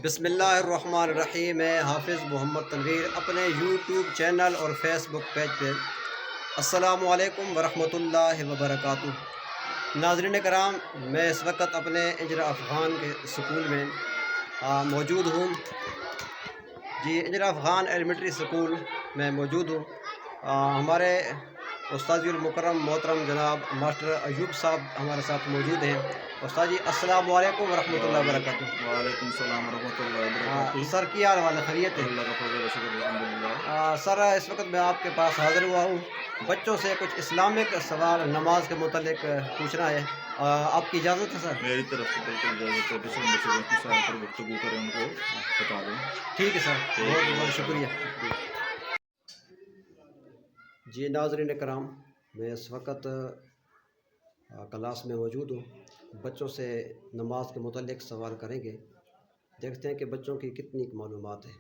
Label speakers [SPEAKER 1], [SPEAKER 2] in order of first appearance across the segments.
[SPEAKER 1] بسم اللہ الرحمن الرحیم. میں حافظ محمد تنویر اپنے یوٹیوب چینل اور فیس بک پیج پہ السلام علیکم ورحمۃ اللہ وبرکاتہ. ناظرین کرام، میں اس وقت اپنے اجرا افغان کے سکول میں موجود ہوں. جی، اجرا افغان ایلیمنٹری سکول میں موجود ہوں. ہمارے استاذ المکرم محترم جناب ماسٹر ایوب صاحب ہمارے ساتھ موجود ہیں. استاد جی السلام علیکم ورحمۃ اللہ وبرکاتہ.
[SPEAKER 2] وعلیکم السلام ورحمۃ اللہ وبرکاتہ.
[SPEAKER 1] سر کی حال والا خیریت ہے؟
[SPEAKER 2] اللہ کا فضل و شکر الحمدللہ.
[SPEAKER 1] سر اس وقت میں آپ کے پاس حاضر ہوا ہوں. بچوں سے کچھ اسلامک سوال نماز کے متعلق پوچھنا ہے. آپ کی اجازت ہے سر؟
[SPEAKER 2] میری طرف سے بالکل اجازت ہے. جس بچوں کی سال پر گفتگو کریں ان کو بتا دیں.
[SPEAKER 1] ٹھیک ہے سر، بہت بہت شکریہ. جی ناظرین کرام، میں اس وقت کلاس میں موجود ہوں. بچوں سے نماز کے متعلق سوال کریں گے. دیکھتے ہیں کہ بچوں کی کتنی معلومات ہیں.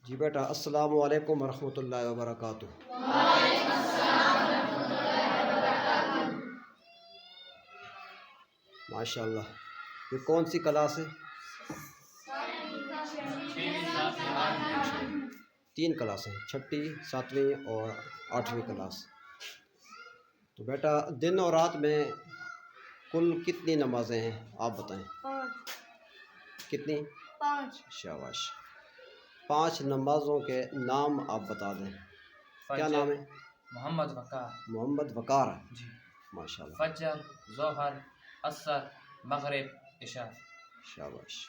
[SPEAKER 1] جی بیٹا، السلام علیکم ورحمۃ اللہ وبرکاتہ. ماشاء اللہ. یہ کون سی کلاس ہے؟ 3 کلاسیں، 6ٹھی 7ویں اور 8ویں کلاس. تو بیٹا، دن اور رات میں کل کتنی نمازیں ہیں آپ بتائیں؟
[SPEAKER 3] 5.
[SPEAKER 1] کتنی؟
[SPEAKER 3] 5.
[SPEAKER 1] شاباش. 5 نمازوں کے نام آپ بتا دیں. کیا نام ہے؟
[SPEAKER 4] محمد وقار.
[SPEAKER 1] محمد وقار.
[SPEAKER 4] جی.
[SPEAKER 1] ماشاء اللہ.
[SPEAKER 4] فجر، ظہر، عصر، مغرب، عشاء.
[SPEAKER 1] شاباش.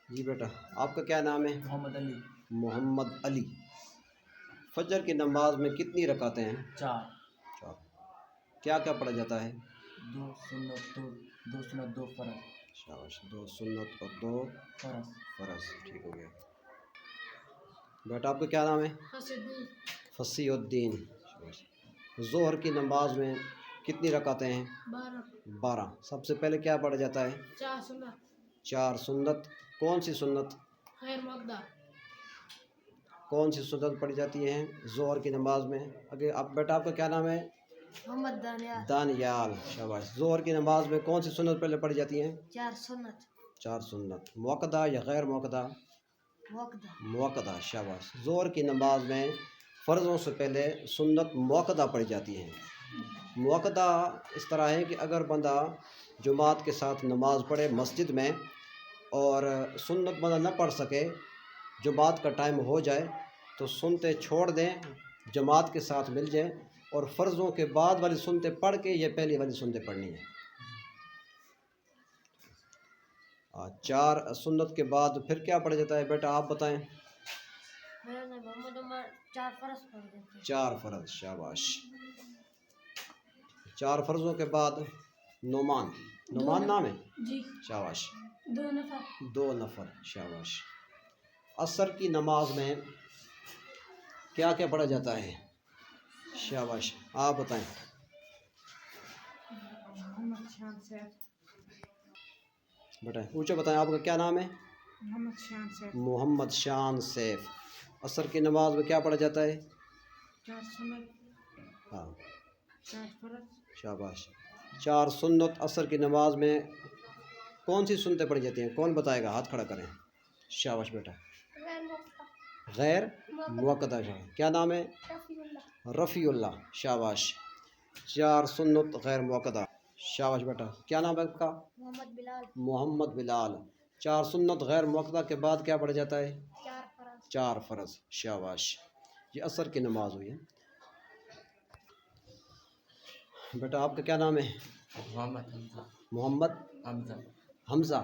[SPEAKER 1] جی بیٹا، آپ کا کیا نام ہے؟
[SPEAKER 4] محمد علی.
[SPEAKER 1] محمد علی. فجر کی نماز میں کتنی رکعتیں ہیں؟
[SPEAKER 4] 4.
[SPEAKER 1] 4. کیا کیا پڑھا جاتا ہے؟
[SPEAKER 4] 2 سنت، 2 فرض.
[SPEAKER 1] شاباش. 2 سنت اور 2 فرض. ٹھیک ہو گیا. بیٹا آپ کا کیا نام ہے؟ فصیح الدین. ظہر کی نماز میں کتنی رکعتیں ہیں؟ 12. سب سے پہلے کیا پڑھا جاتا ہے؟
[SPEAKER 3] 4 سنت.
[SPEAKER 1] 4 سنت. کون سی سنت؟
[SPEAKER 3] خیر مقدہ.
[SPEAKER 1] کون سی سنت پڑھی جاتی ہیں ظہر کی نماز میں؟ اگر آپ بیٹا آپ کا کیا نام ہے؟
[SPEAKER 3] محمد دانیال.
[SPEAKER 1] دانیال. شاباش. ظہر کی نماز میں کون سی سنت پہلے پڑھی جاتی ہیں؟
[SPEAKER 3] 4 سنت.
[SPEAKER 1] 4 سنت. موقدہ یا غیر موقدہ؟
[SPEAKER 3] مقدہ.
[SPEAKER 1] موقدہ. شاباش. ظہر کی نماز میں فرضوں سے پہلے سنت موقدہ پڑھی جاتی ہیں. موقدہ اس طرح ہے کہ اگر بندہ جماعت کے ساتھ نماز پڑھے مسجد میں اور سنت بندہ نہ پڑھ سکے، جماعت کا ٹائم ہو جائے تو سنتیں چھوڑ دیں، جماعت کے ساتھ مل جائیں اور فرضوں کے بعد والی سنتیں پڑھ کے یہ پہلی والی سنتیں پڑھنی ہیں. 4 سنت کے بعد پھر کیا پڑھا جاتا ہے بیٹا آپ بتائیں؟
[SPEAKER 3] محمد عمر 4 فرض پڑھ دیتے.
[SPEAKER 1] 4 فرض. شاباش. 4 فرضوں کے بعد نعمان نام ہے؟
[SPEAKER 3] جی.
[SPEAKER 1] شاباش.
[SPEAKER 3] 2 نفر.
[SPEAKER 1] 2 نفر. شاباش. عصر کی نماز میں کیا کیا پڑھا جاتا ہے؟ شاباش. آپ بتائیں.
[SPEAKER 3] محمد شان سیف.
[SPEAKER 1] بیٹا اونچا بتائیں. آپ کا کیا نام ہے؟
[SPEAKER 3] محمد شان سیف.
[SPEAKER 1] محمد شان سیف. عصر کی نماز میں کیا پڑھا جاتا ہے؟
[SPEAKER 3] 4 سنت.
[SPEAKER 1] ہاں.
[SPEAKER 3] 4 فرض.
[SPEAKER 1] شاباش. 4 سنت. عصر کی نماز میں کون سی سنتیں پڑھی جاتی ہیں؟ کون بتائے گا؟ ہاتھ کھڑا کریں. شاباش بیٹا. غیر موقدہ. کیا نام ہے؟ رفیع اللہ. شاباش. 4 سنت غیر موقدہ. شاباش بیٹا. کیا نام ہے آپ کا؟
[SPEAKER 3] محمد بلال.
[SPEAKER 1] محمد بلال. 4 سنت غیر موقدہ کے بعد کیا پڑھا جاتا ہے؟
[SPEAKER 3] 4 فرض.
[SPEAKER 1] 4 فرض. شاباش. یہ عصر کی نماز ہوئی ہے. بیٹا آپ کا کیا نام ہے؟
[SPEAKER 4] محمد حمزہ.
[SPEAKER 1] محمد
[SPEAKER 4] حمزہ.
[SPEAKER 1] حمزہ.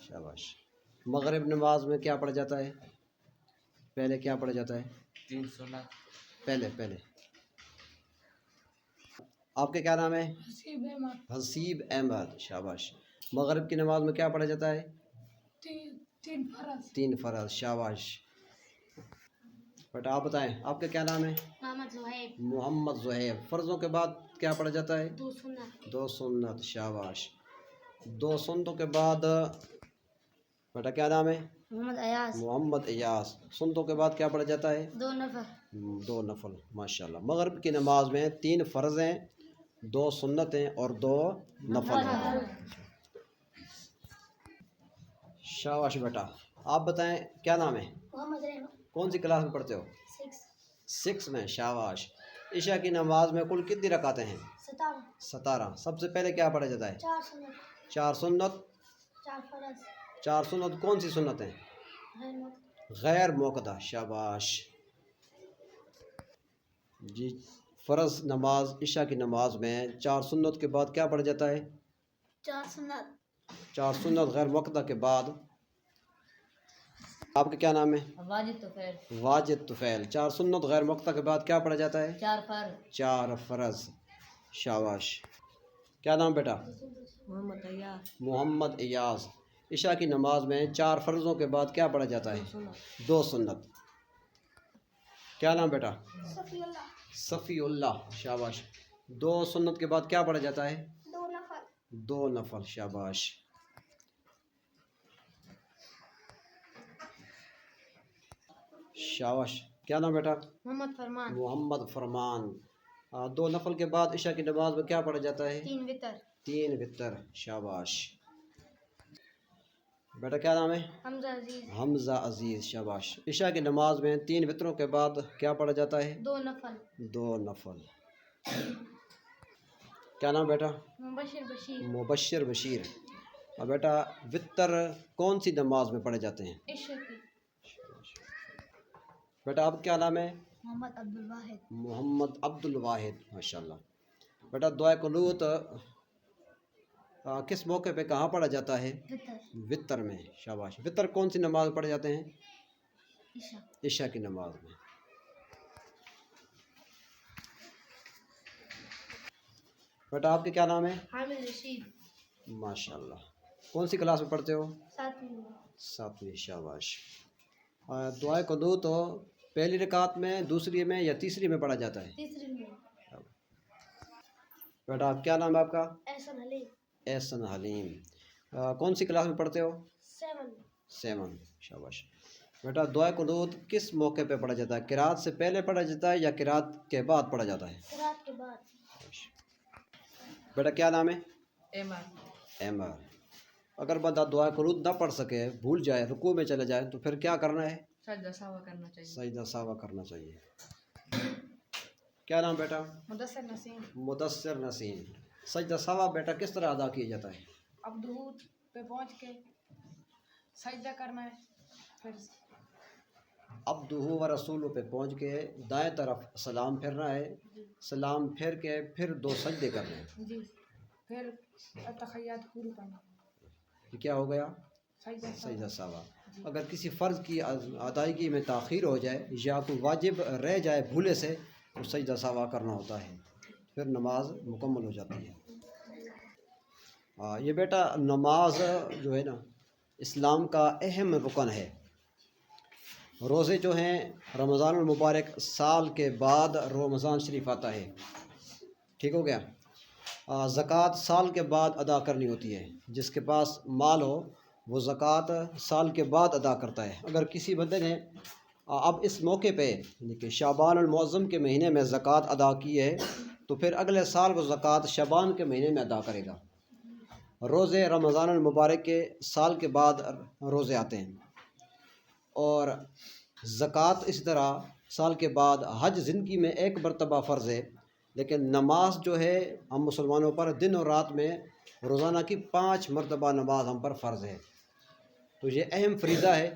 [SPEAKER 1] شاباش. مغرب نماز میں کیا پڑھا جاتا ہے؟ پہلے کیا پڑھا جاتا ہے؟
[SPEAKER 4] 3 سنت.
[SPEAKER 1] پہلے آپ کا کیا نام ہے؟
[SPEAKER 3] حسیب احمد.
[SPEAKER 1] حسیب احمد. شاباش. مغرب کی نماز میں کیا پڑھا جاتا ہے؟
[SPEAKER 3] 3 فرض.
[SPEAKER 1] 3 فرض. شاباش. بیٹا آپ بتائیں. آپ کا کیا نام ہے؟
[SPEAKER 3] محمد زہیب.
[SPEAKER 1] محمد زہیب. فرضوں کے بعد کیا پڑھا جاتا ہے؟
[SPEAKER 3] 2 سنت.
[SPEAKER 1] 2 سنت. شاباش. 2 سنتوں کے بعد بیٹا کیا نام ہے؟
[SPEAKER 3] محمد ایاز.
[SPEAKER 1] محمد ایاز. سنتوں کے بعد کیا پڑھا جاتا ہے؟
[SPEAKER 3] 2 نفر.
[SPEAKER 1] 2 نفل. ماشاء اللہ. مغرب کی نماز میں 3 فرض ہیں، 2 سنت ہیں اور 2 نفل ہیں. शाबाश बेटा। आप बताएं क्या नाम है,
[SPEAKER 3] मोहम्मद रहमान
[SPEAKER 1] कौन सी क्लास में पढ़ते हो?
[SPEAKER 3] 6
[SPEAKER 1] 6 में। शाबाश। ईशा की नमाज में कुल कितनी रकातें हैं?
[SPEAKER 3] 17
[SPEAKER 1] 17। सबसे पहले क्या पढ़ा जाता है?
[SPEAKER 3] 4 सुन्नत
[SPEAKER 1] 4 सुन्नत।
[SPEAKER 3] 4 फर्ज
[SPEAKER 1] 4 सुन्नत कौन सी सुन्नत हैं?
[SPEAKER 3] रहमत
[SPEAKER 1] गैर मुक़द्दा। शाबाश जी। फ़र्ज़ नमाज ईशा की नमाज में 4 सुन्नत के बाद क्या पढ़ा जाता है?
[SPEAKER 3] 4 सुन्नत
[SPEAKER 1] 4 सुन्नत गैर मुक़द्दा के बाद। आपका क्या नाम है?
[SPEAKER 3] वाजिब तुफैल
[SPEAKER 1] वाजिद तुफ़ैल। 4 सुन्नत गैर मुक़द्दा के बाद क्या पढ़ा जाता है?
[SPEAKER 3] 4 फर्ज
[SPEAKER 1] 4 फ़र्ज़। शाबाश। क्या नाम बेटा?
[SPEAKER 3] मोहम्मद अय्याज
[SPEAKER 1] मोहम्मद इयाज़। ईशा की नमाज में 4 फ़र्ज़ों के बाद क्या पढ़ा जाता है? 2 सुन्नत। क्या नाम बेटा?
[SPEAKER 3] सफीउल्लाह
[SPEAKER 1] सफ़ीउल्लाह। शाबाश। 2 सुन्नत के बाद क्या पढ़ा जाता है?
[SPEAKER 3] 2 नफल
[SPEAKER 1] 2 नफल। शाबाश। शाबाश। क्या नाम बेटा?
[SPEAKER 3] मोहम्मद फरमान
[SPEAKER 1] मोहम्मद फरमान। 2 नफल के बाद ईशा की नमाज में क्या पढ़ा जाता है?
[SPEAKER 3] 3 वितर
[SPEAKER 1] 3 वितर। शाबाश बेटा। क्या नाम है?
[SPEAKER 3] हमजा अजीज
[SPEAKER 1] हमज़ा अजीज़। शाबाश। ईशा की नमाज में 3 वितरों के बाद क्या पढ़ा जाता है?
[SPEAKER 3] 2 नफल
[SPEAKER 1] 2 नफल। क्या नाम बेटा?
[SPEAKER 3] मुबशिर बशीर
[SPEAKER 1] मुबश्शिर बशीर। और बेटा वितर कौन सी नमाज में पढ़े जाते हैं?
[SPEAKER 3] इश्क
[SPEAKER 1] बेटा आप क्या नाम है?
[SPEAKER 3] मोहम्मद अब्दुल वाहिद
[SPEAKER 1] मोहम्मद अब्दुल वाहिद। माशाल्लाह। बेटा दुआ कुनूत किस मौके पे कहाँ पढ़ा जाता है?
[SPEAKER 3] वितर
[SPEAKER 1] वितर में। शाबाश। वितर कौन सी नमाज में पढ़े जाते हैं?
[SPEAKER 3] इशा
[SPEAKER 1] ईशा की नमाज में। बेटा आपके क्या नाम है?
[SPEAKER 3] हामिद रशीद
[SPEAKER 1] माशाल्लाह। कौन सी क्लास में पढ़ते हो?
[SPEAKER 3] 7वीं
[SPEAKER 1] 7वीं। शाबाश। दुआ कुनूत तो पहली रकात में, दूसरी में या तीसरी में पढ़ा जाता है?
[SPEAKER 3] तीसरी में
[SPEAKER 1] बेटा आप क्या नाम है आपका?
[SPEAKER 3] एहसन अली
[SPEAKER 1] एहसन हलीम। कौन सी क्लास में पढ़ते हो?
[SPEAKER 3] 7
[SPEAKER 1] 7। शाबाश। बेटा दुआ कुनूत किस मौके पे पढ़ा जाता है? किरात से पहले पढ़ा जाता है या किरात के बाद पढ़ा जाता है?
[SPEAKER 3] रात के बाद
[SPEAKER 1] बेटा क्या नाम है?
[SPEAKER 3] एमर
[SPEAKER 1] एमर। अगर बंदा दुआ कुनूत ना पढ़ सके, भूल जाए, रुकू में चले जाए, तो फिर क्या करना है?
[SPEAKER 3] सजदा सावा करना चाहिए
[SPEAKER 1] सजदा सावा करना चाहिए। क्या नाम बेटा?
[SPEAKER 3] मुदस्सिर नसीम
[SPEAKER 1] मुदस्सिर नसीम। सजदा सावा बेटा किस तरह अदा किया जाता है?
[SPEAKER 3] अब दुहूद पे पहुंच के सजदा करना है, फिर
[SPEAKER 1] अब्दुहु व रसूलु पे पहुँच के दाएं तरफ सलाम फिरना है, सलाम फिर के फिर 2 सजदे करने हैं।
[SPEAKER 3] जी, फिर तखय्यात पूरी करना,
[SPEAKER 1] ये क्या हो गया?
[SPEAKER 3] सजदा
[SPEAKER 1] सजदा सावा। अगर किसी फ़र्ज़ की अदायगी में ताख़ीर हो जाए या कोई वाजिब रह जाए भूले से, तो सजदा सावा करना होता है, फिर नमाज मुकम्मल हो जाती है। ये बेटा नमाज जो है ना, इस्लाम का अहम रुकन है। रोज़े जो हैं रमज़ान मुबारक साल के बाद रमज़ान शरीफ आता है, ठीक हो गया। ज़कात साल के बाद अदा करनी होती है। जिसके पास माल हो वो ज़कात साल के बाद अदा करता है। अगर किसी बंदे ने अब इस मौके पे यानी कि शाबान अल मुअज़्ज़म के महीने में ज़कात अदा की है, तो फिर अगले साल वो ज़कात शाबान के महीने में अदा करेगा। रोज़े रमज़ान अल मुबारक के साल के बाद रोज़े आते हैं, और ज़कात इस तरह साल के बाद। हज ज़िंदगी में एक मरतबा फ़र्ज़ है, लेकिन नमाज जो है हम मुसलमानों पर दिन और रात में रोज़ाना की 5 मरतबा नमाज हम पर फ़र्ज़ है। तो ये अहम फ़रीज़ा है।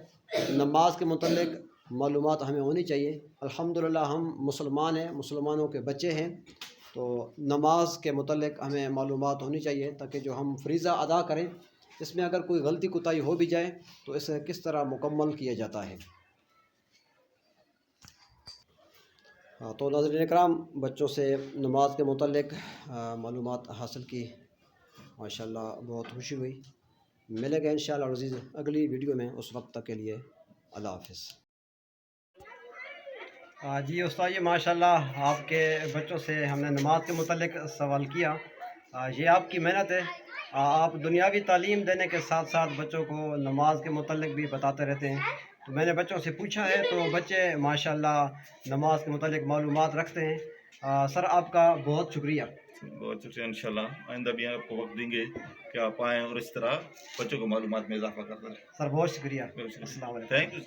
[SPEAKER 1] नमाज के मुतल्लिक़ मालूमात हमें होनी चाहिए। अल्हम्दुलिल्लाह हम मुसलमान हैं, मुसलमानों के बच्चे हैं, तो नमाज के मुतल्लिक़ हमें मालूमात होनी चाहिए, ताकि जो हम फ़रीज़ा अदा करें इसमें अगर कोई गलती कोताही हो भी जाए तो इसे किस तरह मुकम्मल किया जाता है। तो नाज़रीन इकराम, बच्चों से नमाज के मुतल्लिक़ मालूमात हासिल की, माशाल्लाह बहुत खुशी हुई। मिलेंगे इंशाअल्लाह अज़ीज़ अगली वीडियो में। उस वक्त तक के लिए अल्लाह हाफ़िज़। जी उस्ताद जी, माशाल्लाह आपके बच्चों से हमने नमाज के मुतल्लिक़ सवाल किया। ये आपकी मेहनत है। आप दुनियावी तालीम देने के साथ साथ बच्चों को नमाज के मुतल्लिक़ भी बताते रहते हैं। तो मैंने बच्चों से पूछा है तो बच्चे माशाल्लाह नमाज के मुतल्लिक़ मालूमात रखते हैं। सर आपका बहुत शुक्रिया।
[SPEAKER 2] بہت شکریہ. انشاءاللہ آئندہ بھی آپ کو وقت دیں گے کہ آپ آئیں اور اس طرح بچوں کو معلومات میں اضافہ کرتے رہیں.
[SPEAKER 1] سر بہت شکریہ.
[SPEAKER 2] بہت شکریہ.
[SPEAKER 1] السلام علیکم.
[SPEAKER 2] Thank you.